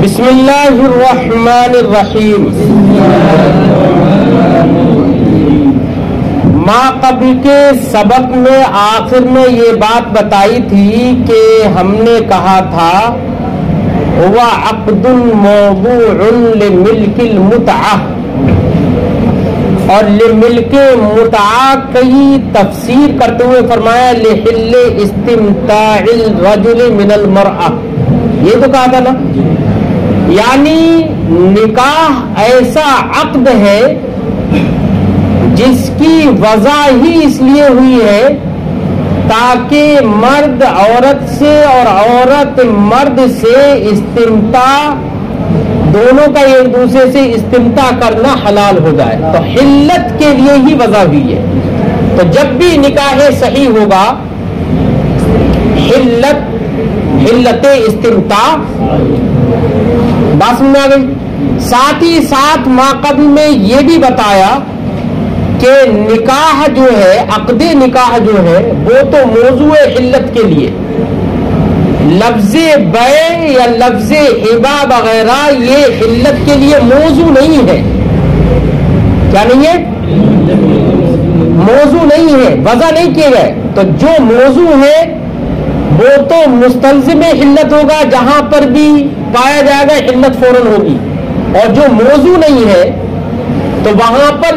بسم اللہ الرحمن الرحیم. ما قبل کے سبق میں آخر میں یہ بات بتائی تھی کہ ہم نے کہا تھا ہوا عقد موضوع لملک المتعہ، اور لملک متعہ کی تفسیر کرتے ہوئے فرمایا لحل استمتاع الرجل من المرأة. یہ تو کہا تھا نا، یعنی نکاح ایسا عقد ہے جس کی وضع ہی اس لیے ہوئی ہے تاکہ مرد عورت سے اور عورت مرد سے استمتاع، دونوں کا ایک دوسرے سے استمتاع کرنا حلال ہو جائے. تو حلت کے لیے ہی وضع ہوئی ہے. تو جب بھی نکاح صحیح ہوگا حلت استمتاع، بات سمجھ میں آ گئی. ساتھ ہی ساتھ ماقبل میں یہ بھی بتایا کہ نکاح جو ہے، عقد نکاح جو ہے وہ تو موضوع حلت کے لیے، لفظ بیع یا لفظ ہبہ وغیرہ یہ حلت کے لیے موضوع نہیں ہے. کیا نہیں ہے؟ موضوع نہیں ہے، وضع نہیں کیے گئے. تو جو موضوع ہے وہ تو مستلزم حلت ہوگا، جہاں پر بھی پایا جائے گا حلت فوراً ہوگی. اور جو موضوع نہیں ہے تو وہاں پر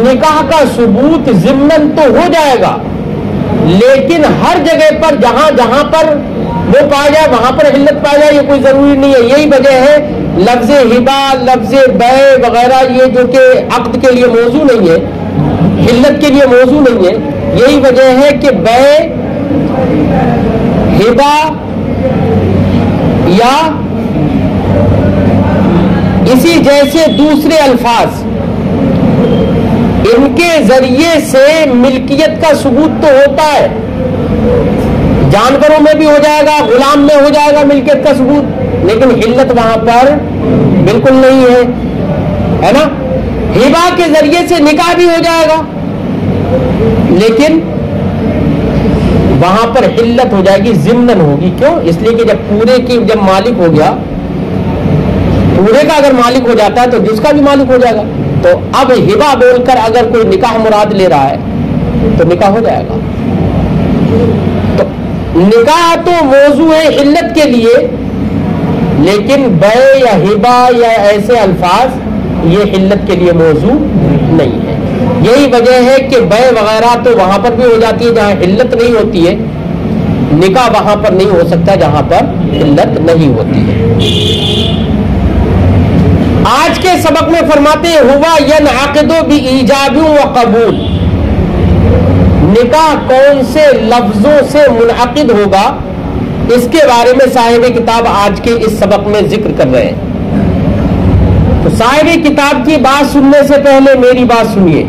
نکاح کا ثبوت ضمناً تو ہو جائے گا، لیکن ہر جگہ پر جہاں جہاں پر وہ پایا جائے وہاں پر حلت پایا جائے یہ کوئی ضروری نہیں ہے. یہی وجہ ہے لفظ ہبہ، لفظ بیع وغیرہ یہ جو کہ عقد کے لیے موضوع نہیں ہے، حلت کے لیے موضوع نہیں ہے. یہی وجہ ہے کہ بیع، ہبہ یا اسی جیسے دوسرے الفاظ، ان کے ذریعے سے ملکیت کا ثبوت تو ہوتا ہے. جانوروں میں بھی ہو جائے گا، غلام میں ہو جائے گا ملکیت کا ثبوت، لیکن حلت وہاں پر بالکل نہیں ہے نا. ہبہ کے ذریعے سے نکاح بھی ہو جائے گا، لیکن وہاں پر حلت ہو جائے گی، ضمناً ہوگی. کیوں؟ اس لیے کہ جب پورے کی جب مالک ہو گیا، پورے کا اگر مالک ہو جاتا ہے تو جس کا بھی مالک ہو جائے گا. تو اب ہبہ بول کر اگر کوئی نکاح مراد لے رہا ہے تو نکاح ہو جائے گا. تو نکاح تو موضوع ہے حلت کے لیے، لیکن بیع یا ہبہ یا ایسے الفاظ یہ حلت کے لیے موضوع نہیں ہے. یہی وجہ ہے کہ بیع وغیرہ تو وہاں پر بھی ہو جاتی ہے جہاں حلت نہیں ہوتی ہے، نکاح وہاں پر نہیں ہو سکتا جہاں پر حلت نہیں ہوتی ہے. آج کے سبق میں فرماتے ہوا ینعقد بایجاب و قبول. نکاح کون سے لفظوں سے منعقد ہوگا اس کے بارے میں صاحب کتاب آج کے اس سبق میں ذکر کر رہے ہیں. تو صاحب کتاب کی بات سننے سے پہلے میری بات سنیے.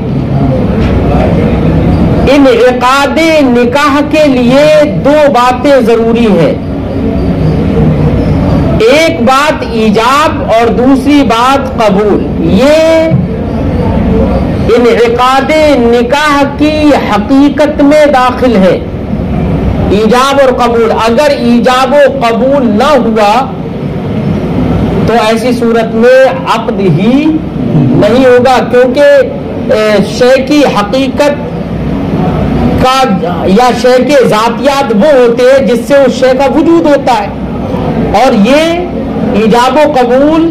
انعقاد نکاح کے لیے دو باتیں ضروری ہیں. ایک بات ایجاب اور دوسری بات قبول. یہ انعقاد نکاح کی حقیقت میں داخل ہے، ایجاب اور قبول. اگر ایجاب و قبول نہ ہوا تو ایسی صورت میں عقد ہی نہیں ہوگا، کیونکہ شے کی حقیقت کا یا شے کے ذاتیات وہ ہوتے ہیں جس سے اس شے کا وجود ہوتا ہے، اور یہ ایجاب و قبول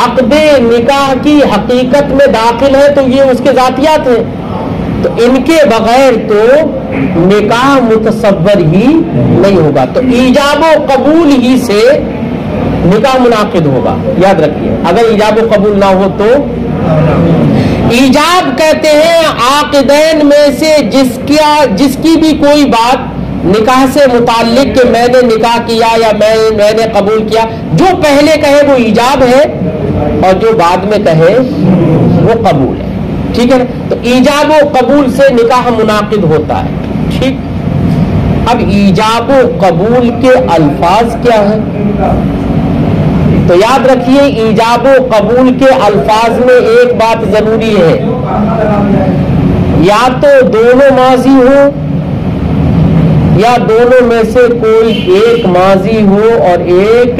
عقد نکاح کی حقیقت میں داخل ہے تو یہ اس کے ذاتیات ہیں. تو ان کے بغیر تو نکاح متصور ہی نہیں ہوگا. تو ایجاب و قبول ہی سے نکاح منعقد ہوگا. یاد رکھیے، اگر ایجاب و قبول نہ ہو تو ایجاب کہتے ہیں عاقدین میں سے جس کی بھی کوئی بات نکاح سے متعلق کہ میں نے نکاح کیا یا میں نے قبول کیا، جو پہلے کہے وہ ایجاب ہے اور جو بعد میں کہے وہ قبول ہے. ٹھیک ہے نا؟ تو ایجاب و قبول سے نکاح منعقد ہوتا ہے. ٹھیک. اب ایجاب و قبول کے الفاظ کیا ہیں؟ تو یاد رکھیے ایجاب و قبول کے الفاظ میں ایک بات ضروری ہے، یا تو دونوں ماضی ہو یا دونوں میں سے کوئی ایک ماضی ہو اور ایک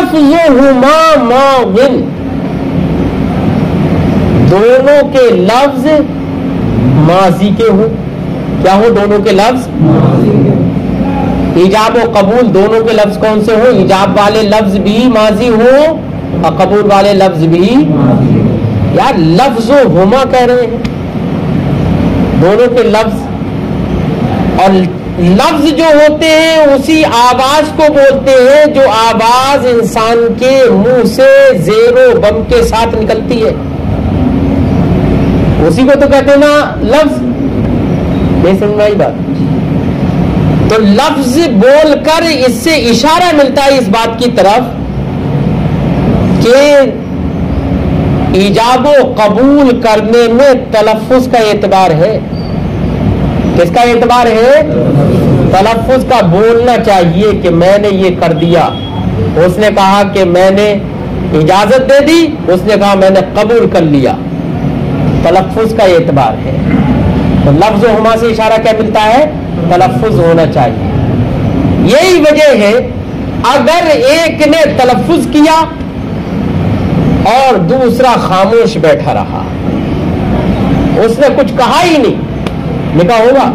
لفظہما ماضٍ، دونوں کے لفظ ماضی کے ہوں. کیا ہو؟ دونوں کے لفظ. ایجاب و قبول دونوں کے لفظ کون سے ہوں؟ ایجاب والے لفظ بھی ماضی ہوں اور قبول والے لفظ بھی. یار لفظ ہما کہہ رہے ہیں، دونوں کے لفظ. اور لفظ جو ہوتے ہیں اسی آواز کو بولتے ہیں جو آواز انسان کے منہ سے زیر و بم کے ساتھ نکلتی ہے، اسی کو تو کہتے ہیں نا لفظ. نہیں سمجھ میں آئی بات؟ تو لفظ بول کر اس سے اشارہ ملتا ہے اس بات کی طرف کہ ایجاب و قبول کرنے میں تلفظ کا اعتبار ہے. کس کا اعتبار ہے؟ تلفظ کا. بولنا چاہیے کہ میں نے یہ کر دیا، اس نے کہا کہ میں نے اجازت دے دی، اس نے کہا میں نے قبول کر لیا. تلفظ کا اعتبار ہے. تو لفظ و ہما سے اشارہ کیا ملتا ہے؟ تلفظ ہونا چاہیے. یہی وجہ ہے اگر ایک نے تلفظ کیا اور دوسرا خاموش بیٹھا رہا، اس نے کچھ کہا ہی نہیں، نکاح ہوگا؟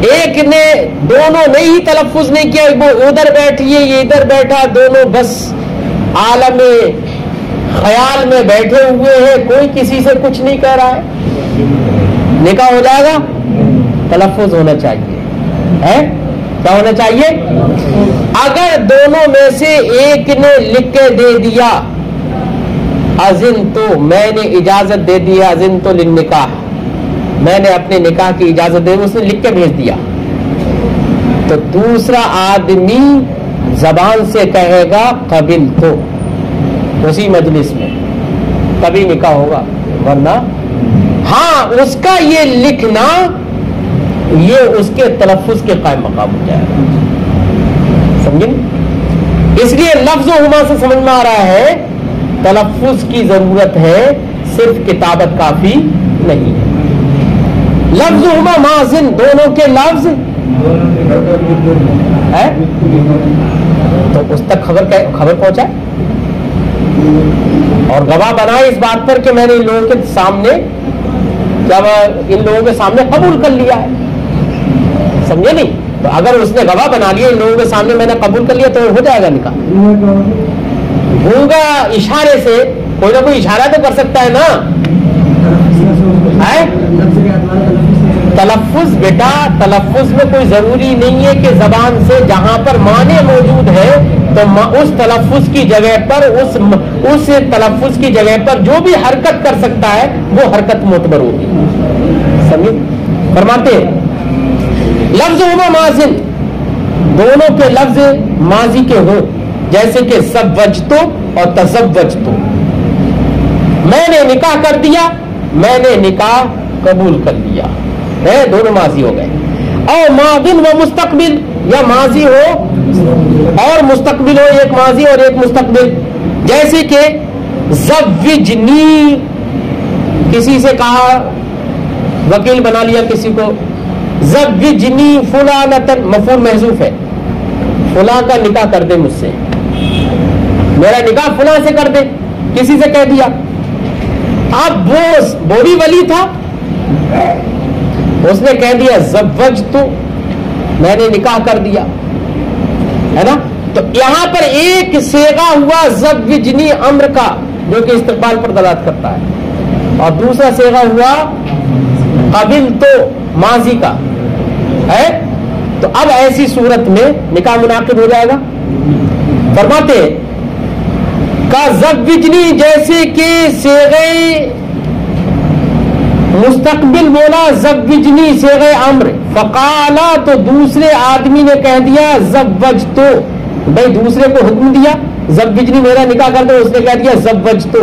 ایک نے، دونوں نے ہی تلفظ نہیں کیا، وہ ادھر بیٹھی ہے یہ ادھر بیٹھا، دونوں بس عالم خیال میں بیٹھے ہوئے ہیں، کوئی کسی سے کچھ نہیں کہہ رہا ہے، نکاح ہو جائے گا؟ تلفظ ہونا چاہیے. ہے کیا ہونا چاہیے؟ اگر دونوں میں سے ایک نے لکھ کے دے دیا اذن تو، میں نے اجازت دے دیا، اذن تو للنکاح، میں نے اپنے نکاح کی اجازت دے دی، اس نے لکھ کے بھیج دیا، تو دوسرا آدمی زبان سے کہے گا قبل تو، اسی مجلس میں تبھی نکاح ہوگا، ورنہ ہاں اس کا یہ لکھنا یہ اس کے تلفظ کے قائم مقام ہو جائے گا. سمجھیں؟ اس لیے لفظ و ہما سے سمجھ میں آ رہا ہے تلفظ کی ضرورت ہے، صرف کتابت کافی نہیں ہے. لفظ ہما ماضٍ دونوں کے لفظ ہے، تو اس تک خبر پہنچائے اور گواہ بنائے اس بات پر کہ میں نے ان لوگوں کے سامنے، جب ان لوگوں کے سامنے قبول کر لیا ہے. سمجھے نہیں؟ تو اگر اس نے گواہ بنا لیا ان لوگوں کے سامنے میں نے قبول کر لیا تو ہو جائے گا نکاح. ہوگا اشارے سے، کوئی نہ کوئی اشارہ تو کر سکتا ہے نا. تلفظ بیٹا، تلفظ میں کوئی ضروری نہیں ہے کہ زبان سے، جہاں پر معنی موجود ہے تو اس تلفظ کی جگہ پر، اس تلفظ کی جگہ پر جو بھی حرکت کر سکتا ہے وہ حرکت معتبر ہوگی. سمجھ؟ فرماتے لفظ ہما ماضٍ دونوں کے لفظ ماضی کے ہوں، جیسے کہ زوجتو اور تزوجتو، میں نے نکاح کر دیا، میں نے نکاح قبول کر لیا، ہے دونوں ماضی ہو گئے. اور ماضٍ و مستقبل، یا ماضی ہو اور مستقبل ہو، ایک ماضی اور ایک مستقبل. جیسے کہ زوجنی، کسی سے کہا، وکیل بنا لیا کسی کو، زوجنی فلانتن، مفعول محذوف ہے، فلاں کا نکاح کر دے مجھ سے، میرا نکاح فلاں سے کر دے، کسی سے کہہ دیا. اب وہ بھی ولی تھا، اس نے کہہ دیا زوجتو، میں نے نکاح کر دیا، ہے نا. تو یہاں پر ایک صیغہ ہوا زوجنی امر کا جو کہ استقبال پر دلالت کرتا ہے، اور دوسرا صیغہ ہوا قبل تو ماضی کا ہے. تو اب ایسی صورت میں نکاح منعقد ہو جائے گا. فرماتے کا زوجنی، جیسے کہ صیغہ مستقبل بولا زوجنی صیغہ امر، فقالا تو دوسرے آدمی نے کہہ دیا زوجتو، بھائی دوسرے کو حکم دیا زوجنی میرا نکاح کر دو، اس نے کہہ دیا زوجتو،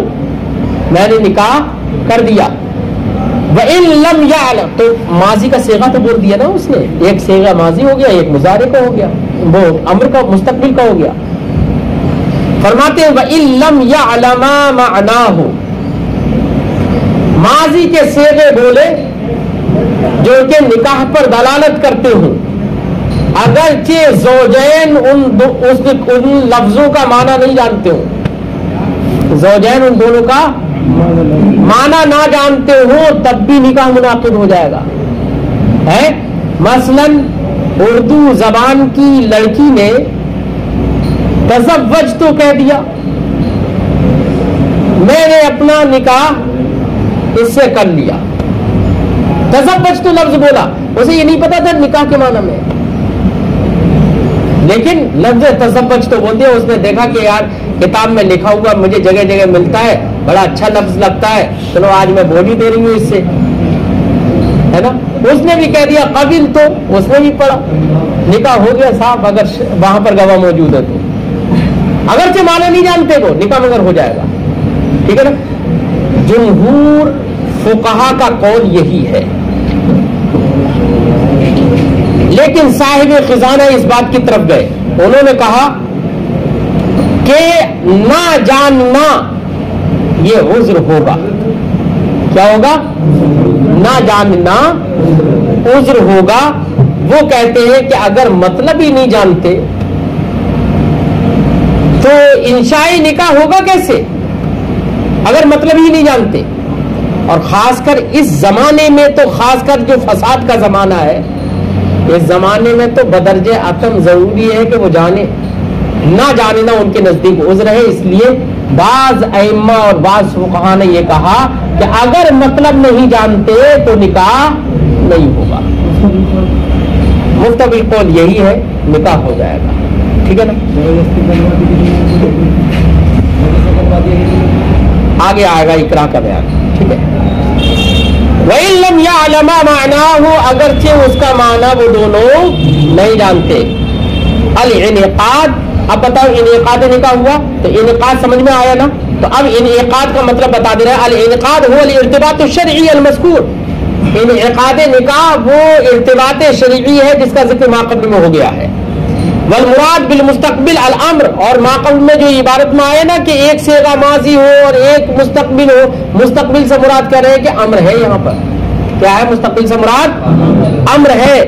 میں نے نکاح کر دیا. وَإِن لَمْ يَعْلَمْ، تو ماضی کا صیغہ تو بول دیا نا اس نے، ایک صیغہ ماضی ہو گیا، ایک مضارع کا ہو گیا، وہ امر کا مستقبل کا ہو گیا. فرماتے ہیں وَإِن لَمْ يَعْلَمَا مَعْنَاهُ، ماضی کے صیغے بولے جو کہ نکاح پر دلالت کرتے ہوں، اگرچہ زوجین ان لفظوں کا معنی نہیں جانتے ہو، زوجین ان دونوں کا معنی نہ جانتے ہو، تب بھی نکاح منعقد ہو جائے گا ہے۔ مثلا اردو زبان کی لڑکی نے تزوج تو کہہ دیا، میں نے اپنا نکاح اس سے کر لیا، تزوج تو لفظ بولا، اسے یہ نہیں پتا تھا نکاح کے معنی میں، لیکن لفظ تزوج تو بول دیا۔ اس نے دیکھا کہ یار کتاب میں لکھا ہوا مجھے جگہ جگہ ملتا ہے، بڑا اچھا لفظ لگتا ہے، چلو آج میں بول ہی دے رہی ہوں اس سے، ہے نا۔ اس نے بھی کہہ دیا قبل، تو اس نے بھی پڑھا، نکاح ہو گیا صاحب، اگر وہاں پر گواہ موجود ہے تو، اگرچہ معنی نہیں جانتے تو نکاح مگر ہو جائے گا، ٹھیک ہے نا۔ جمہور فقہا کا قول یہی ہے، لیکن صاحب خزانہ اس بات کی طرف گئے، انہوں نے کہا کہ نہ جاننا یہ عذر ہوگا۔ کیا ہوگا؟ نہ جاننا عذر ہوگا۔ وہ کہتے ہیں کہ اگر مطلب ہی نہیں جانتے تو انشائی نکاح ہوگا کیسے، اگر مطلب ہی نہیں جانتے؟ اور خاص کر اس زمانے میں تو، خاص کر جو فساد کا زمانہ ہے، اس زمانے میں تو بدرجہ عتم ضروری ہے کہ وہ جانے، نہ جاننا ان کے نزدیک عذر ہے۔ اس لیے بعض ائمہ اور بعض فقہا نے یہ کہا کہ اگر مطلب نہیں جانتے تو نکاح نہیں ہوگا۔ مفتوی قول یہی ہے، نکاح ہو جائے گا، ٹھیک ہے نا۔ آگے آئے گا اقرا کا بیان، ٹھیک ہے۔ وَإِن لَّمْ يَعْلَمَا مَعْنَاهُ، اگرچہ اس کا معنی وہ دونوں نہیں جانتے۔ الانعقاد، اب بتاؤ انعقاد نکاح ہوا تو انعقاد سمجھ میں آیا نا، تو اب انعقاد کا مطلب بتا دے رہے ہیں۔ الانعقاد هو الارتباط الشرعی المذکور، انعقاد نکاح وہ ارتباط شرعی ہے جس کا ذکر ماقبل میں ہو گیا ہے۔ والمراد بالمستقبل الامر، اور ماقبل میں جو عبارت میں آئے نا کہ ایک صیغہ ماضی ہو اور ایک مستقبل ہو، مستقبل سے مراد کر رہے ہیں کہ امر ہے، یہاں پر کیا ہے؟ مستقبل سے مراد امر ہے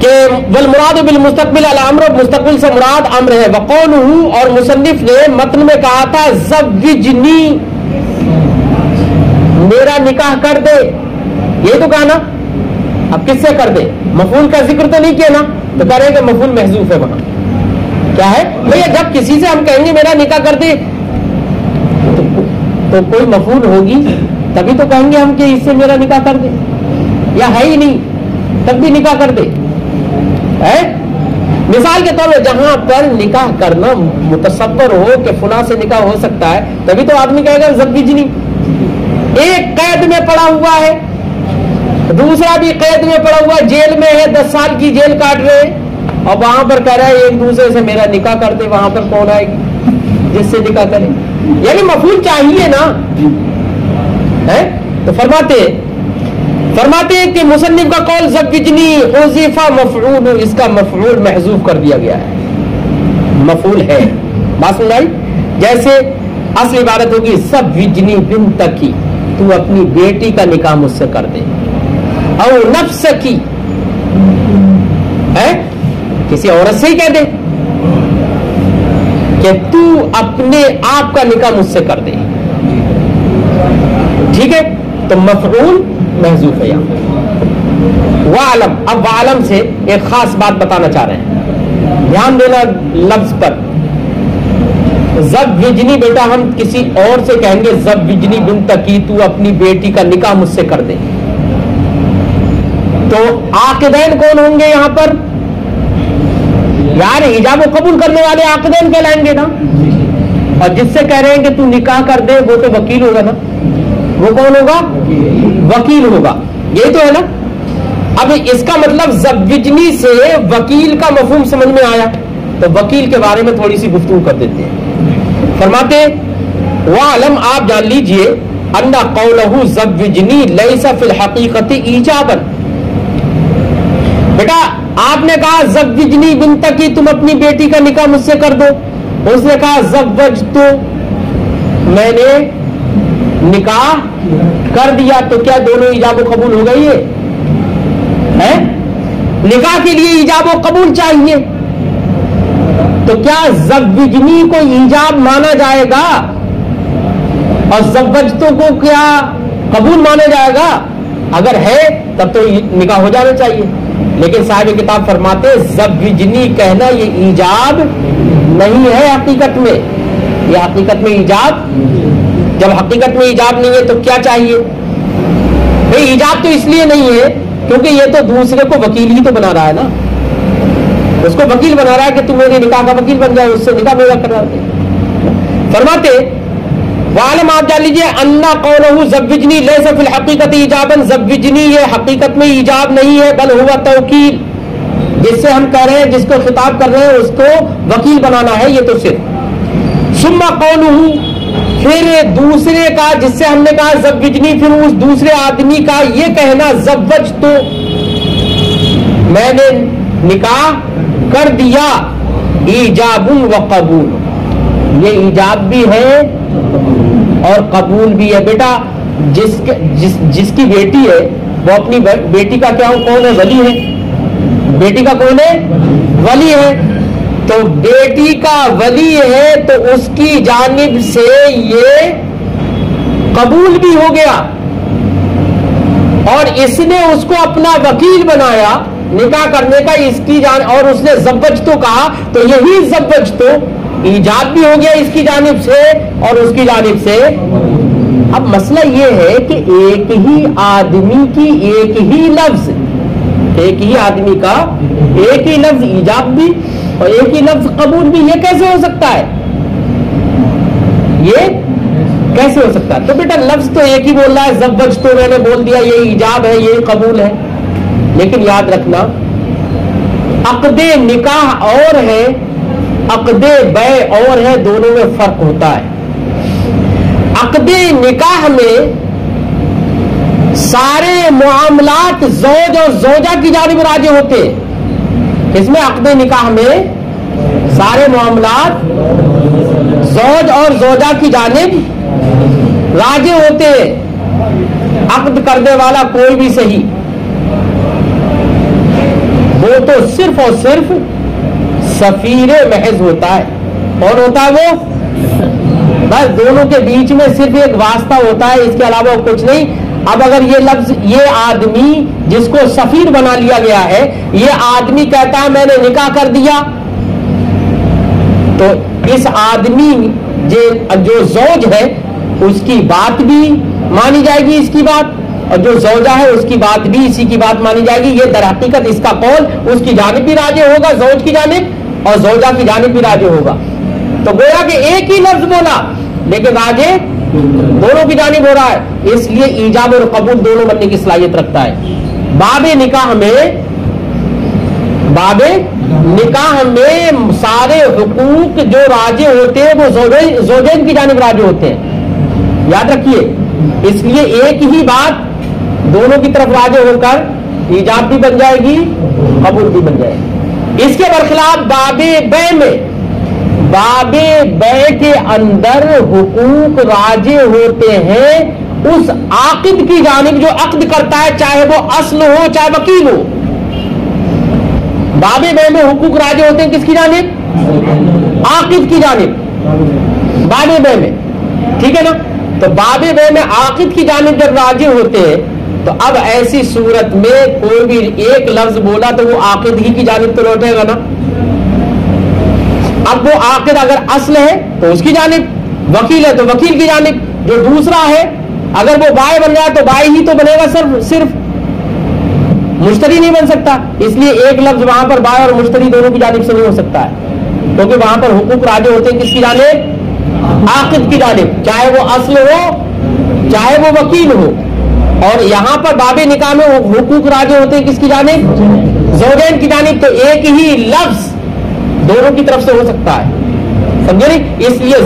کہ والمراد بالمستقبل الامر، مستقبل سے مراد امر ہے۔ وقولہ، اور مصنف نے متن میں کہا تھا زوجنی، میرا نکاح کر دے، یہ تو کہا نا، اب کس سے کر دے؟ مفعول کا ذکر تو نہیں کیا نا، تو کہہ رہے ہیں کہ مفعول محذوف ہے وہاں، کیا ہے بھیا؟ جب کسی سے ہم کہیں گے میرا نکاح کر دے تو کوئی مفعول ہوگی تبھی تو کہیں گے ہم کہ اس سے میرا نکاح کر دے، یا ہے ہی نہیں تب بھی نکاح کر دے ہے۔ مثال کے طور پہ جہاں پر نکاح کرنا متصور ہو کہ فلاں سے نکاح ہو سکتا ہے، تبھی تو آدمی کہے گا زوجنی۔ ایک قید میں پڑا ہوا ہے، دوسرا بھی قید میں پڑا ہوا، جیل میں ہے، 10 سال کی جیل کاٹ رہے، اور وہاں پر کہہ رہا ہے ایک دوسرے سے میرا نکاح کر دے، وہاں پر کون آئے گی جس سے نکاح کرے؟ یعنی مفعول چاہیے نا، ہے؟ تو فرماتے ہیں کہ مصنف کا قول زوجنی حذف مفعول، اس کا مفعول محذوف کر دیا گیا ہے، مفعول ہے، بات سمجھ آئی؟ جیسے اصل عبارت ہوگی زوجنی بنتکی، تو اپنی بیٹی کا نکاح مجھ سے کر دے، او نفس کی، ہے کسی عورت سے ہی کہہ دے کہ تو اپنے آپ کا نکاح مجھ سے کر دے، ٹھیک ہے؟ تو مفعول محذوف ہے یہاں۔ وعلم، اب وعلم سے ایک خاص بات بتانا چاہ رہے ہیں، دھیان دینا لفظ پر۔ زوجنی، بیٹا ہم کسی اور سے کہیں گے زوجنی بنتکی، تو اپنی بیٹی کا نکاح مجھ سے کر دے، تو عاقدین کون ہوں گے یہاں پر؟ یار ایجاب و قبول کرنے والے عاقدین کہلائیں گے نا، اور جس سے کہہ رہے ہیں کہ تو نکاح کر دے وہ تو وکیل ہوگا نا، وہ کون ہوگا؟ وکیل ہوگا، یہی تو ہے نا۔ اب اس کا مطلب زوجنی سے وکیل کا مفہوم سمجھ میں آیا، تو وکیل کے بارے میں تھوڑی سی گفتگو کر دیتے ہیں۔ فرماتے وعلم، آپ جان لیجئے، ان قولہ زوجنی لیس فی الحقیقت ایجابا، بیٹا آپ نے کہا زوجنی بنتکی، تم اپنی بیٹی کا نکاح مجھ سے کر دو، اس نے کہا زوجتو، میں نے نکاح کر دیا، تو کیا دونوں ایجاب و قبول ہو گئی ہے؟ نکاح کے لیے ایجاب و قبول چاہیے، تو کیا زوجنی کو ایجاب مانا جائے گا اور زوجتو کو کیا قبول مانا جائے گا؟ اگر ہے تب تو نکاح ہو جانا چاہیے، لیکن صاحب کتاب فرماتے زوجنی کہنا یہ ایجاب نہیں ہے حقیقت میں، یہ حقیقت میں ایجاب، جب حقیقت میں ایجاب نہیں ہے تو کیا چاہیے؟ بھئی ایجاب تو اس لیے نہیں ہے کیونکہ یہ تو دوسرے کو وکیل ہی تو بنا رہا ہے نا، اس کو وکیل بنا رہا ہے کہ تم میرے نکاح کا وکیل بن جائے، اس سے نکاح میرا کرا دے۔ فرماتے وعلم آپ جان لیجیے انا قولہ زوجنی لیس فی الحقیقت ایجابا، زوجنی یہ حقیقت میں ایجاب نہیں ہے، بل ہوا توکیل، جس سے ہم کہہ رہے ہیں، جس کو خطاب کر رہے ہیں اس کو وکیل بنانا ہے، یہ تو صرف۔ ثم قولہ، پھر دوسرے کا جس سے ہم نے کہا زوجنی، پھر اس دوسرے آدمی کا یہ کہنا زوجتو، میں نے نکاح کر دیا، ایجاب و قبول، یہ ایجاب بھی ہے اور قبول بھی ہے۔ بیٹا جس کی بیٹی ہے وہ اپنی بیٹی کا کیا کون ہے؟ ولی ہے۔ بیٹی کا کون ہے؟ ولی ہے۔ تو بیٹی کا ولی ہے تو اس کی جانب سے یہ قبول بھی ہو گیا، اور اس نے اس کو اپنا وکیل بنایا نکاح کرنے کا، اس کی جان، اور اس نے زوجتو کہا تو یہی زوجتو ایجاب بھی ہو گیا اس کی جانب سے اور اس کی جانب سے۔ اب مسئلہ یہ ہے کہ ایک ہی آدمی کی ایک ہی لفظ، ایک ہی آدمی کا ایک ہی لفظ ایجاب بھی اور ایک ہی لفظ قبول بھی، یہ کیسے ہو سکتا ہے؟ یہ کیسے ہو سکتا ہے؟ تو بیٹا لفظ تو ایک ہی بول رہا ہے، زوجتو میں نے بول دیا، یہ ایجاب ہے یہ قبول ہے، لیکن یاد رکھنا عقد نکاح اور ہے، عقد بیع اور ہے، دونوں میں فرق ہوتا ہے۔ عقد نکاح میں سارے معاملات زوج اور زوجہ کی جانب راجع ہوتے ہیں، اس میں عقد نکاح میں سارے معاملات زوج اور زوجہ کی جانب راجع ہوتے ہیں، عقد کرنے والا کوئی بھی صحیح، وہ تو صرف اور صرف سفیر محض ہوتا ہے۔ کون ہوتا ہے وہ؟ بس دونوں کے بیچ میں صرف ایک واسطہ ہوتا ہے، اس کے علاوہ کچھ نہیں۔ اب اگر یہ لفظ، یہ آدمی جس کو سفیر بنا لیا گیا ہے، یہ آدمی کہتا ہے میں نے نکاح کر دیا، تو اس آدمی جو زوج ہے اس کی بات بھی مانی جائے گی، اس کی بات، اور جو زوجہ ہے اس کی بات بھی اسی کی بات مانی جائے گی۔ یہ در حقیقت اس کا قول اس کی جانب بھی راجع ہوگا، زوج کی جانب، اور زوجہ کی جانب بھی راجع ہوگا۔ تو گویا کہ ایک ہی لفظ بولا لیکن راجع دونوں کی جانب ہو رہا ہے، اس لیے ایجاب اور قبول دونوں بننے کی صلاحیت رکھتا ہے۔ باب نکاح میں سارے حقوق جو راجع ہوتے ہیں وہ زوجین کی جانب راجع ہوتے ہیں، یاد رکھیے۔ اس لیے ایک ہی بات دونوں کی طرف راجع ہو کر ایجاب بھی بن جائے گی، قبول بھی بن جائے گی۔ اس کے برخلاف باب بیع کے اندر حقوق راجع ہوتے ہیں اس عاقد کی جانب جو عقد کرتا ہے، چاہے وہ اصل ہو چاہے وکیل ہو۔ باب بیع میں حقوق راجع ہوتے ہیں کس کی جانب؟ عاقد کی جانب، باب بیع میں، ٹھیک ہے نا؟ تو باب بیع میں عاقد کی جانب جب راجع ہوتے ہیں تو اب ایسی صورت میں کوئی بھی ایک لفظ بولا تو وہ عاقد ہی کی جانب تو لوٹے گا نا۔ اب وہ عاقد اگر اصل ہے تو اس کی جانب، وکیل ہے تو وکیل کی جانب، جو دوسرا ہے اگر وہ بائع بن جائے تو بائع ہی تو بنے گا، صرف مشتری نہیں بن سکتا۔ اس لیے ایک لفظ وہاں پر بائع اور مشتری دونوں کی جانب سے نہیں ہو سکتا ہے، کیونکہ وہاں پر حقوق راجع ہوتے ہیں کس کی جانب؟ عاقد کی جانب، چاہے وہ اصل ہو چاہے وہ وکیل ہو۔ اور یہاں پر باب نکاح میں حقوق راجع ہوتے ہیں کس کی جانب؟ زوجین کی جانب۔ تو ایک ہی لفظ دونوں کی طرف سے ہو سکتا ہے، سمجھے نہیں؟ اس لیے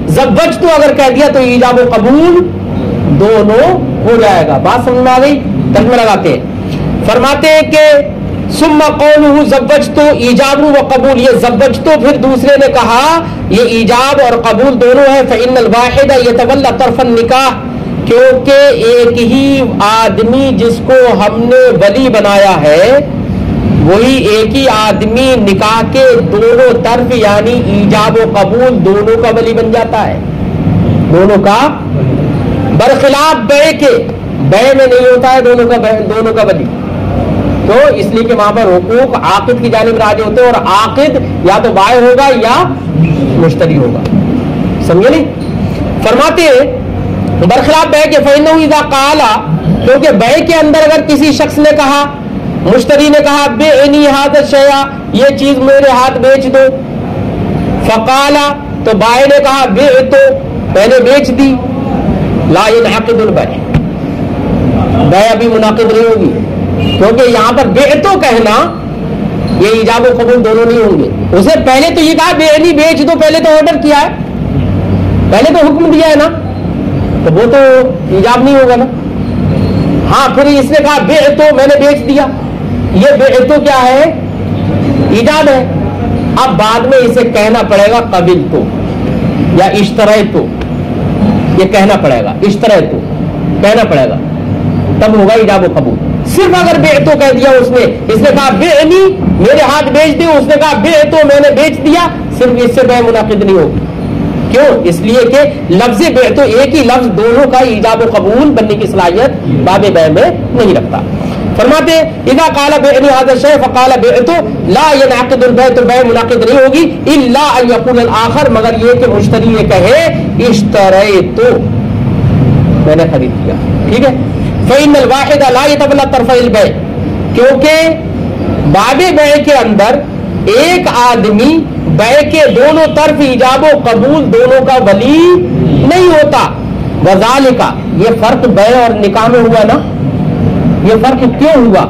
زوج تو اگر کہہ دیا تو ایجاب و قبول دونوں ہو جائے گا۔ بات سمجھ میں آ گئی؟ ترجمہ لگاتے ہیں، فرماتے ہیں کہ ثم قولہ زوجتو ایجاب و قبول، یہ زوجتو پھر دوسرے نے کہا یہ ایجاب اور قبول دونوں ہے۔ فإن الواحد يتولى طرف النکاح، کیونکہ ایک ہی آدمی جس کو ہم نے ولی بنایا ہے وہی ایک ہی آدمی نکاح کے دونوں طرف یعنی ایجاب و قبول دونوں کا ولی بن جاتا ہے، دونوں کا، برخلاف بے کے، بے میں نہیں ہوتا ہے دونوں کا ولی، تو اس لیے کہ وہاں پر حقوق عاقد کی جانب راجع ہوتے ہیں، اور عاقد یا تو بائع ہوگا یا مشتری ہوگا، سمجھے نہیں؟ فرماتے ہیں برخلاف بے کے فإنه إذا قال، کیونکہ بے کے اندر اگر کسی شخص نے کہا، مشتری نے کہا بِعْنِي هَذَا الشَّيْءَ، یہ چیز میرے ہاتھ بیچ دو، فقال، تو بائع نے کہا بِعْتُ، میں نے بیچ دی، لا ينعقد البيع، بیع ابھی منعقد نہیں ہوگی، کیونکہ یہاں پر بِعْتُ کہنا یہ ایجاب و قبول دونوں نہیں ہوں گے، اسے پہلے تو یہ کہا بِعْنِي بیچ دو، پہلے تو آرڈر کیا ہے، پہلے تو حکم دیا ہے نا، تو وہ تو ایجاب نہیں ہوگا نا، ہاں پھر اس نے کہا بِعْتُ، میں نے بیچ دیا، یہ بِعْتُ کیا ہے؟ ایجاب ہے، اب بعد میں اسے کہنا پڑے گا قبلت یا اشتریت، یہ کہنا پڑے گا، اشتریت کہنا پڑے گا، تب ہوگا ایجاب و قبول۔ صرف اگر بِعْتُ کہہ دیا اس نے کہا بِعْنِی، میرے ہاتھ بیچ دے، اس نے کہا بِعْتُ، میں نے بیچ دیا، صرف اس سے بیع منعقد نہیں ہوگی، کیوں؟ اس لیے کہ لفظ بِعْتُ ایک ہی لفظ دونوں کا ایجاب و قبول بننے کی صلاحیت باب بیع میں نہیں رکھتا۔ فرماتے اذا قال بِعْنِي هذا الشيء فقال بِعْتُ لا ينعقد البيع، تو بیع منعقد نہیں ہوگی، الا ان يقول الاخر، مگر یہ کہ مشتری یہ کہے اشتریت، میں نے خرید لیا، ٹھیک ہے، فإن الواحد لا يتولى طرف البيع، کیونکہ باب بیع کے اندر ایک آدمی بیع کے دونوں طرف ایجاب و قبول دونوں کا ولی نہیں ہوتا، وذالک، یہ فرق بیع اور نکاح میں ہوا نا، یہ فرق کیوں ہوا؟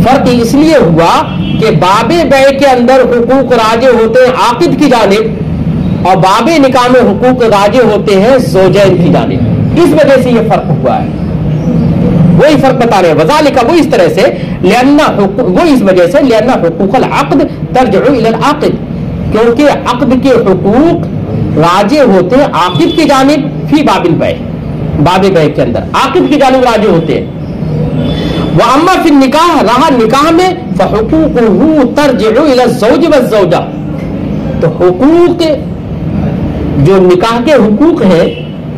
فرق اس لیے ہوا کہ باب بیع کے اندر حقوق راجع ہوتے ہیں عاقد کی جانب، اور باب نکاح میں حقوق راجع ہوتے ہیں زوجین کی جانب، اس وجہ سے یہ فرق ہوا ہے، وہی فرق بتا رہے ہیں، وذالک، وہ اس طرح سے، وہ اس وجہ سے لأن حقوق العقد ترجع الى العاقد، کیونکہ عقد کے حقوق راجع ہوتے ہیں عاقد کی جانب، فی باب البیع، باب بیع کے اندر عاقد کی جانب راجع ہوتے ہیں، وَأَمَّا فِي النِّكَاحِ، رہا نکاح میں، فَحُقُوقُهُ تَرْجِعُ إِلَى الزَّوْجِ وَالزَّوْجَةِ، تو حقوق جو نکاح کے حقوق ہیں،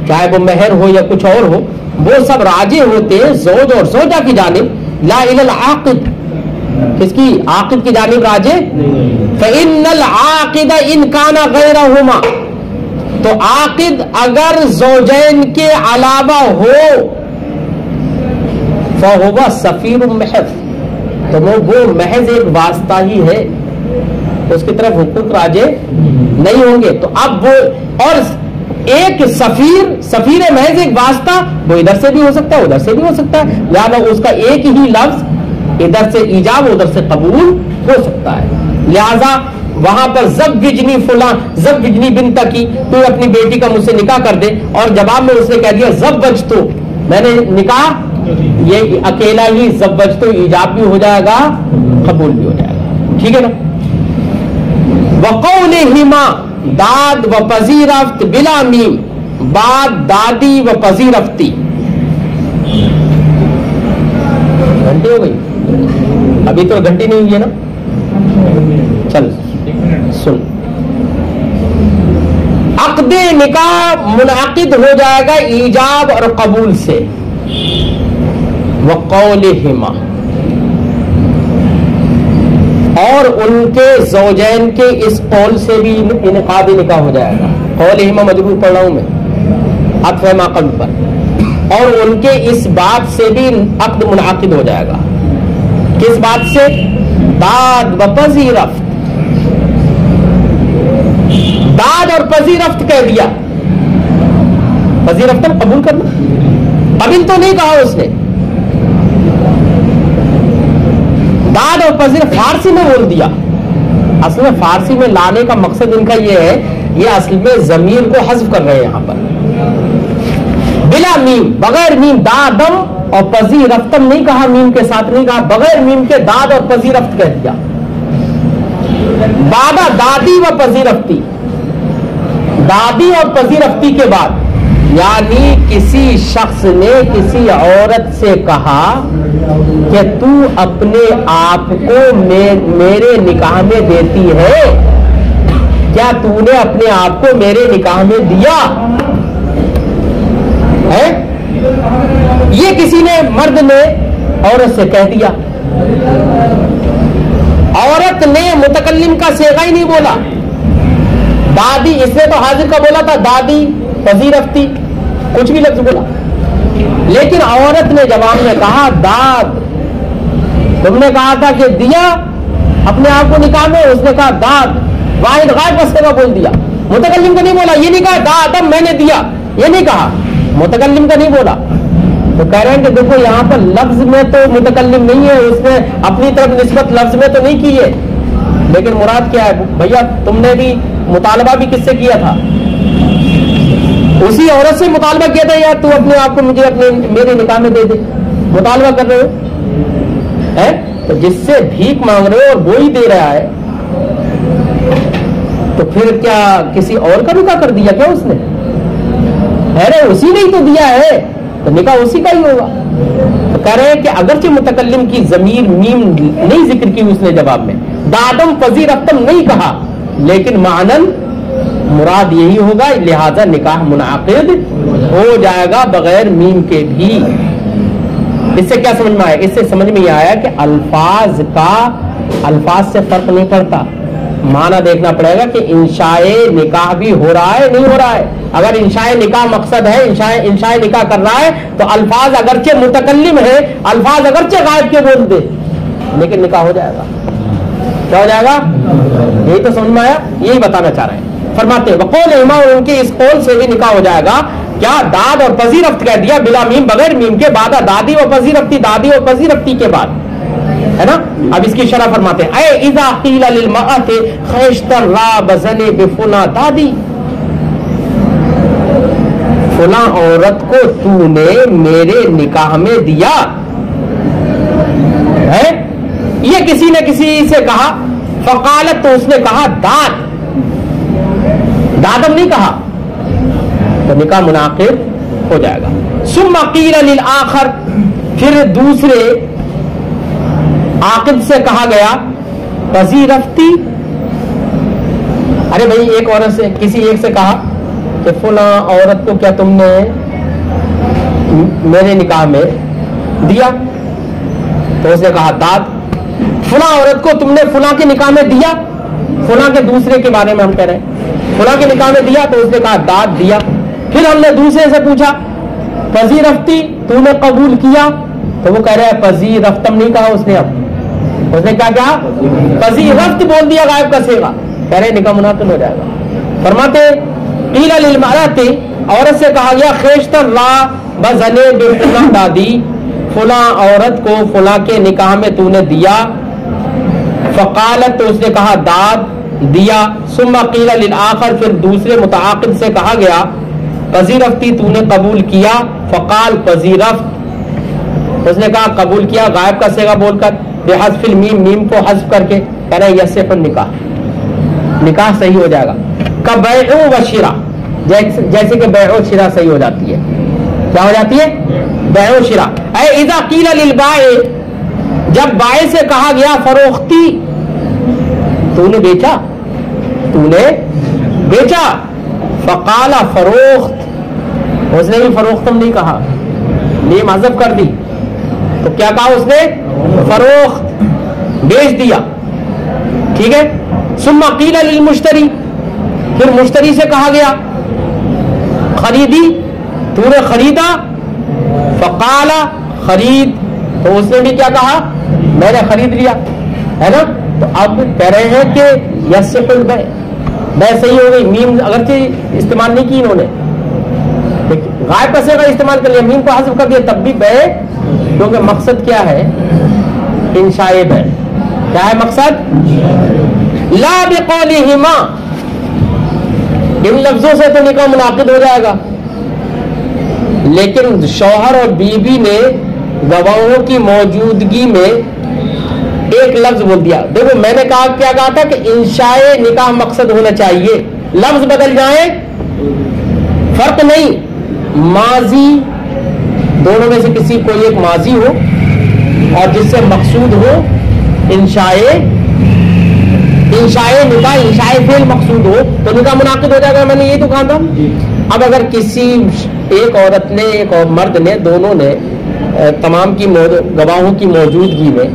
چاہے وہ مہر ہو یا کچھ اور ہو، وہ سب راجع ہوتے ہیں زوج اور زوجہ کی جانب، لا إِلَى الْعَاقِدِ، کس کی؟ عاقد کی جانب راجع، فَإِنَّ الْعَاقِدَ إِنْ كَانَ غَيْرَهُمَا، تو عاقد اگر زوجین کے علاوہ ہو، فَهُوَ سَفِيرٌ مَحْضٌ، تو وہ محض ایک واسطہ ہی ہے، اس کی طرف حقوق راجع نہیں ہوں گے، تو اب وہ، اور ایک سفیر محض ایک واسطہ، وہ ادھر سے بھی ہو سکتا ہے ادھر سے بھی ہو سکتا ہے، لہذا اس کا ایک ہی لفظ ادھر سے ایجاب ادھر سے قبول ہو سکتا ہے، لہذا وہاں پر زوجنی فلاں، زوجنی بنت کی، تو اپنی بیٹی کا مجھ سے نکاح کر دے، اور جواب میں اس نے کہہ دیا زوجتو، میں نے نکاح، یہ اکیلا ہی زوجتو ایجاب بھی ہو جائے گا قبول بھی ہو جائے گا، ٹھیک ہے نا۔ وقولہما، داد و پذیرفت بلا میم، بعد دادی و پذیرفتی، گھنٹی ہو گئی؟ ابھی تو گھنٹی نہیں ہوئی ہے نا، چل سن، عقد نکاح منعقد ہو جائے گا ایجاب اور قبول سے، وقولہما، اور ان کے زوجین کے اس قول سے بھی انعقاد نکاح ہو جائے گا، قولہما مجرور پڑھ رہا ہوں میں عطف ما قبل پر، اور ان کے اس بات سے بھی عقد منعقد ہو جائے گا، کس بات سے؟ داد و پذیرفت، داد اور پذیرفت کہہ دیا، پذیرفت قبول کرنا، قبل تو نہیں کہا اس نے، داد اور پذیر فارسی میں بول دیا، اصل میں فارسی میں لانے کا مقصد ان کا یہ ہے، یہ اصل میں ضمیر کو حذف کر رہے ہیں یہاں پر، بلا میم، بغیر میم، دادم اور پذیرفتم نہیں کہا، میم کے ساتھ نہیں کہا، بغیر میم کے داد اور پذیرفت کہہ دیا، بعد دادی و پذیرفتی، دادی اور پذیرفتی کے بعد، یعنی کسی شخص نے کسی عورت سے کہا کہ تو اپنے آپ کو میرے نکاح میں دیتی ہے، کیا تو نے اپنے آپ کو میرے نکاح میں دیا ہے؟ یہ کسی نے مرد نے عورت سے کہہ دیا. عورت نے متکلم کا صیغہ ہی نہیں بولا. دادی، اس نے تو حاضر کا بولا تھا، دادی، پذیرفتی، کچھ بھی لفظ بولا. لیکن عورت نے جواب میں کہا داد. تم نے کہا تھا کہ دیا اپنے آپ کو نکاح میں، اس نے کہا داد. واحد غائب کا صیغہ بول دیا. متکلم کا نہیں بولا. یہ نہیں کہا داد میں نے دیا، یہ نہیں کہا. متکلم کا نہیں بولا. تو کہہ رہے ہیں کہ دیکھو یہاں پر لفظ میں تو متکلم نہیں ہے، اس نے اپنی طرف نسبت لفظ میں تو نہیں کی ہے. لیکن مراد کیا ہے بھیا؟ تم نے بھی مطالبہ بھی کس سے کیا تھا؟ اسی عورت سے مطالبہ کیا تھا، یا تو اپنے آپ کو مجھے میرے نکاح میں دے دے. مطالبہ کر رہے ہو. تو جس سے بھیک مانگ رہے ہو اور وہی دے رہا ہے، تو پھر کیا کسی اور کا نکاح کر دیا کیا اس نے؟ اسی نے ہی تو دیا ہے، تو نکاح اسی کا ہی ہوگا. تو کہہ رہے ہیں کہ اگرچہ متکلم کی ضمیر میم نہیں ذکر کی اس نے جواب میں، دادم پذیرفتم نہیں کہا، لیکن معنن مراد یہی ہوگا، لہذا نکاح منعقد ہو جائے گا بغیر میم کے بھی. اس سے کیا سمجھ میں آیا؟ اس سے سمجھ میں یہ آیا کہ الفاظ سے فرق نہیں پڑتا، معنی دیکھنا پڑے گا کہ انشاء نکاح بھی ہو رہا ہے نہیں ہو رہا ہے. اگر انشاء نکاح مقصد ہے، انشاء نکاح کر رہا ہے، تو الفاظ اگرچہ متکلم ہے، الفاظ اگرچہ غائب کے بول دے، لیکن نکاح ہو جائے گا. کیا ہو جائے گا؟ یہی تو سمجھ میں آیا، یہی بتانا چاہ رہے ہیں. فرماتے ہیں وقول امام، ان کے اس قول سے بھی نکاح ہو جائے گا. کیا داد اور پذیرفت کہہ دیا بلا میم، بغیر میم کے. بعد دادی و پذیرفتی، دادی اور پذیرفتی کے بعد ہے نا. اب اس کی شرح فرماتے ہیں اے اذا قیل للمرأۃ خیشت الراب زنی بفنا دادی، فلاں عورت کو تو نے میرے نکاح میں دیا ہے. یہ کسی نے کسی سے کہا، فقالت، تو اس نے کہا داد، دادم نہیں کہا، تو نکاح منعقد ہو جائے گا. ثم قیل للآخر، پھر دوسرے عاقد سے کہا گیا پذیرفتی. ارے بھائی ایک عورت سے کسی ایک سے کہا کہ فلاں عورت کو کیا تم نے میرے نکاح میں دیا؟ تو اس نے کہا داد. فلاں عورت کو تم نے فلاں کے نکاح میں دیا؟ فلاں کے دوسرے کے بارے میں ہم کہہ رہے ہیں، فلاں کے نکاح میں دیا، تو اس نے کہا داد دیا. پھر ہم نے دوسرے سے پوچھا پذیرفتی، تو نے قبول کیا؟ تو وہ کہہ رہا ہے پذیرفتم نہیں کہا اس نے. اب اس نے کیا کہا؟ پذیرفت بول دیا، غائب کا صیغہ. کہہ رہے نکاح منعقد ہو جائے گا. فرماتے قیل للمرأۃ، عورت سے کہا گیا خیشت الراب بزنی بفنا دادی، فلاں عورت کو فلاں کے نکاح میں تو نے دیا. فقالت، تو اس نے کہا داد دیا. ثم قیل للآخر، پھر دوسرے متعاقد سے کہا گیا پذیرفتی، تو نے قبول کیا. فقال پذیرفت، اس نے کہا قبول کیا، غائب کا صیغہ بول کر، بحذف المیم، میم کو حذف کر کے. کہہ رہے یصح النکاح، نکاح صحیح ہو جائے گا. کبیع و شراء، جیسے کہ بیع و شراء صحیح ہو جاتی ہے. کیا ہو جاتی ہے؟ بیع و شراء. اے اذا قیل للبائع، جب بائع سے کہا گیا فروختی، تو نے بیچا، تو نے بیچا. فقال فروخت، اس نے بھی فروختم نہیں کہا، نیم حذف کر دی. تو کیا کہا اس نے؟ فروخت، بیچ دیا. ٹھیک ہے. ثم قیل للمشتری، پھر مشتری سے کہا گیا خریدی، تو نے خریدا. فقال خرید، تو اس نے بھی کیا کہا؟ میں نے خرید لیا، ہے نا. تو اب کہہ رہے ہیں کہ یصح البیع، بیع صحیح ہو گئی. میم اگرچہ استعمال نہیں کی انہوں نے، غائب کا صیغہ استعمال کر لیا، میم کو حذف کر دیا، تب بھی بیع، کیونکہ مقصد کیا ہے؟ انشاء بیع. کیا ہے مقصد؟ لا بقولہما، ان لفظوں سے تو نکاح منعقد ہو جائے گا، لیکن شوہر اور بیوی نے گواہوں کی موجودگی میں ایک لفظ بول دیا. دیکھو میں نے کیا کہا تھا کہ انشاء نکاح مقصد ہونا چاہیے. لفظ بدل جائیں فرق نہیں، ماضی دونوں میں سے کسی کوئی ایک ماضی ہو اور جس سے مقصود ہو انشاء نکاح، انشاء فعل مقصود ہو تو نکاح منعقد ہو جائے گا. میں نے یہی تو کہا تھا. اب اگر کسی ایک عورت نے ایک اور مرد نے دونوں نے تمام کی گواہوں کی موجودگی میں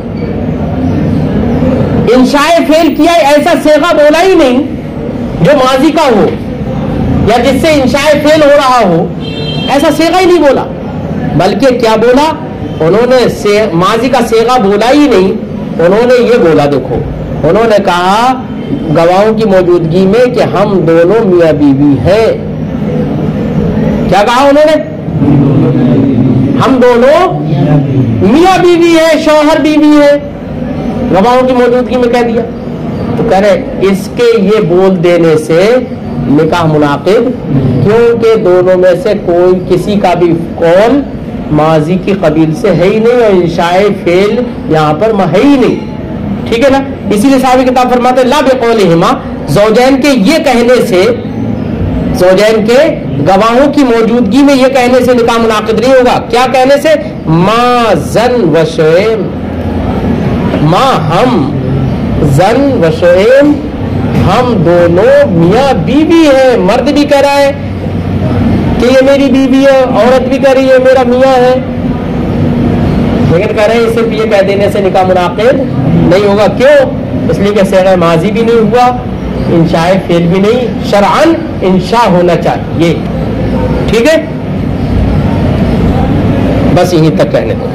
انشاء فعل کیا، ایسا صیغہ بولا ہی نہیں جو ماضی کا ہو یا جس سے انشاء فعل ہو رہا ہو، ایسا صیغہ ہی نہیں بولا. بلکہ کیا بولا انہوں نے؟ ماضی کا صیغہ بولا ہی نہیں. انہوں نے یہ بولا، دیکھو انہوں نے کہا گواہوں کی موجودگی میں کہ ہم دونوں میاں بیوی ہیں. کیا کہا انہوں نے؟ ہم دونوں میاں بیوی ہیں، شوہر بیوی ہیں، گواہوں کی موجودگی میں کہہ دیا. تو کہہ رہے اس کے یہ بول دینے سے نکاح منعقد، کیونکہ دونوں میں سے کوئی کسی کا بھی قول ماضی کی قبیل سے ہے ہی نہیں اور انشاء فعل یہاں پر ہے ہی نہیں. ٹھیک ہے نا؟ اسی لیے صاحب کتاب فرماتے ہیں لا بقولہما، زوجین کے یہ کہنے سے، زوجین کے گواہوں کی موجودگی میں یہ کہنے سے نکاح منعقد نہیں ہوگا. کیا کہنے سے؟ ما زن و شعیم، ما ہم زن و شعیم، ہم دونوں میاں بیوی ہیں. مرد بھی کہہ رہا ہے کہ یہ میری بیوی ہے، عورت بھی کہہ رہی ہے میرا میاں ہے، لیکن کہہ رہے ہیں صرف یہ کہہ دینے سے نکاح منعقد نہیں ہوگا. کیوں؟ اس لیے کہ صیغہ ماضی بھی نہیں ہوا، انشاء فعل بھی نہیں، شرعاً انشاء ہونا چاہیے. ٹھیک ہے، بس یہیں تک کہنے دو.